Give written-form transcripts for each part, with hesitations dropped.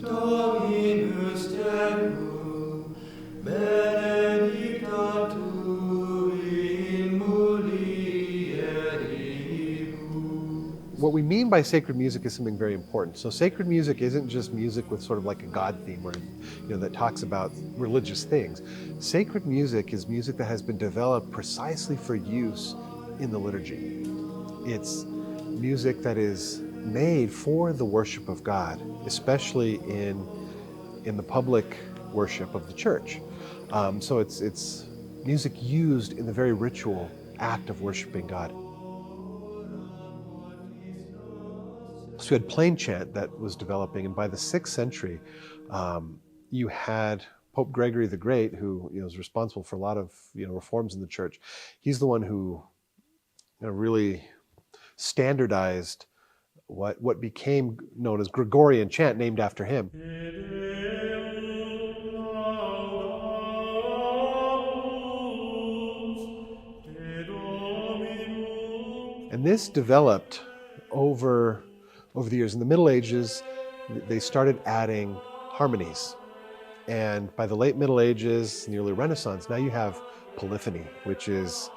Dominus tecum, benedicta tu in mulieribus. What we mean by sacred music is something very important. So sacred music isn't just music with sort of like a God theme or that talks about religious things. Sacred music is music that has been developed precisely for use in the liturgy. It's music that is made for the worship of God, especially in the public worship of the church. So it's music used in the very ritual act of worshiping God. So you had plain chant that was developing, and by the 6th century, you had Pope Gregory the Great, who is responsible for a lot of reforms in the church. He's the one who really standardized what became known as Gregorian chant, named after him. And this developed over the years. In the Middle Ages, they started adding harmonies. And by the late Middle Ages and the early Renaissance, now you have polyphony, which is,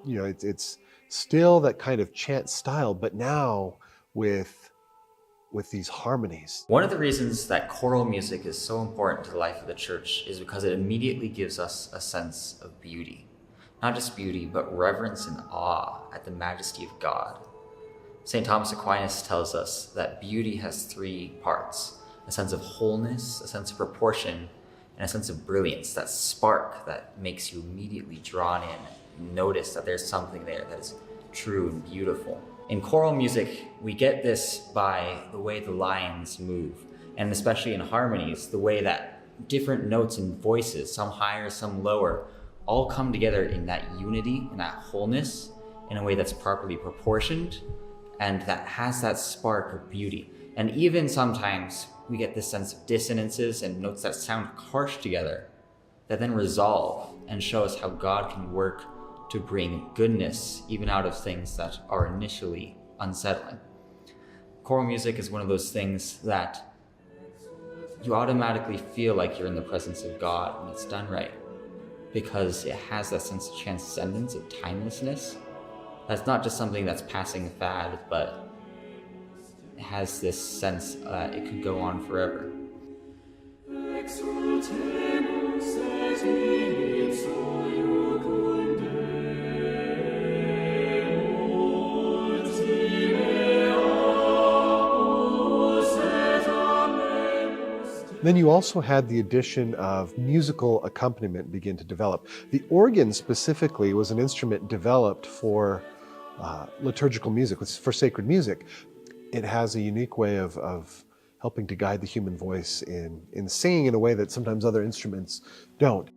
it's still that kind of chant style, but now with these harmonies. One of the reasons that choral music is so important to the life of the church is because it immediately gives us a sense of beauty. Not just beauty, but reverence and awe at the majesty of God. St. Thomas Aquinas tells us that beauty has 3 parts: a sense of wholeness, a sense of proportion, and a sense of brilliance, that spark that makes you immediately drawn in and notice that there's something there that is true and beautiful. In choral music, we get this by the way the lines move, and especially in harmonies, the way that different notes and voices, some higher, some lower, all come together in that unity, in that wholeness, in a way that's properly proportioned, and that has that spark of beauty. And even sometimes we get this sense of dissonances and notes that sound harsh together that then resolve and show us how God can work to bring goodness even out of things that are initially unsettling. Choral music is one of those things that you automatically feel like you're in the presence of God when it's done right, because it has that sense of transcendence, of timelessness. That's not just something that's passing fad, but it has this sense that it could go on forever. Then you also had the addition of musical accompaniment begin to develop. The organ specifically was an instrument developed for liturgical music, for sacred music. It has a unique way of helping to guide the human voice in singing in a way that sometimes other instruments don't.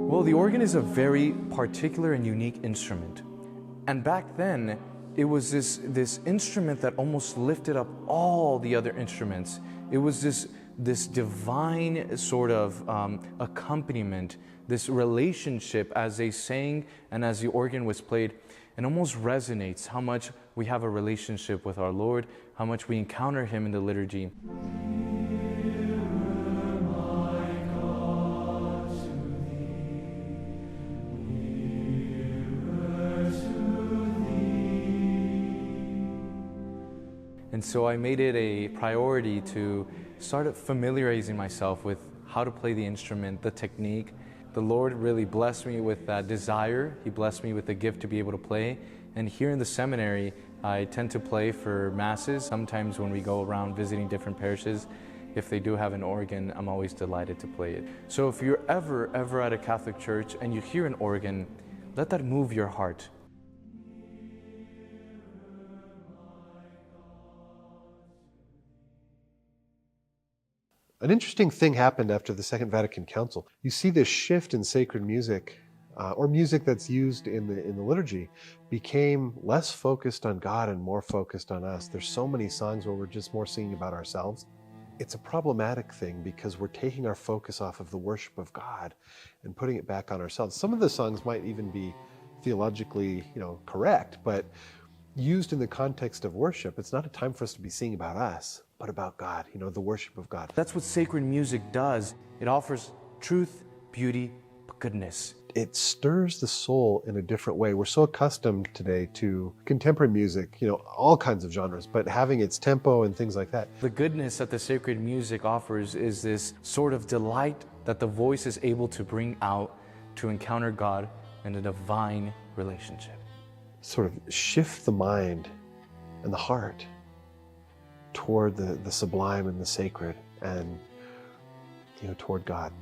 Well, the organ is a very particular and unique instrument. And back then, it was this instrument that almost lifted up all the other instruments. It was this divine sort of accompaniment, this relationship as they sang and as the organ was played. It almost resonates how much we have a relationship with our Lord, how much we encounter Him in the liturgy. And so I made it a priority to start familiarizing myself with how to play the instrument, the technique. The Lord really blessed me with that desire. He blessed me with the gift to be able to play. And here in the seminary, I tend to play for masses. Sometimes when we go around visiting different parishes, if they do have an organ, I'm always delighted to play it. So if you're ever at a Catholic church and you hear an organ, let that move your heart. An interesting thing happened after the Second Vatican Council. You see this shift in sacred music, or music that's used in the liturgy, became less focused on God and more focused on us. There's so many songs where we're just more singing about ourselves. It's a problematic thing because we're taking our focus off of the worship of God and putting it back on ourselves. Some of the songs might even be theologically, correct, but used in the context of worship, it's not a time for us to be singing about us, but about God, the worship of God. That's what sacred music does. It offers truth, beauty, but goodness. It stirs the soul in a different way. We're so accustomed today to contemporary music, all kinds of genres, but having its tempo and things like that. The goodness that the sacred music offers is this sort of delight that the voice is able to bring out to encounter God in a divine relationship. Sort of shift the mind and the heart toward the sublime and the sacred and, toward God.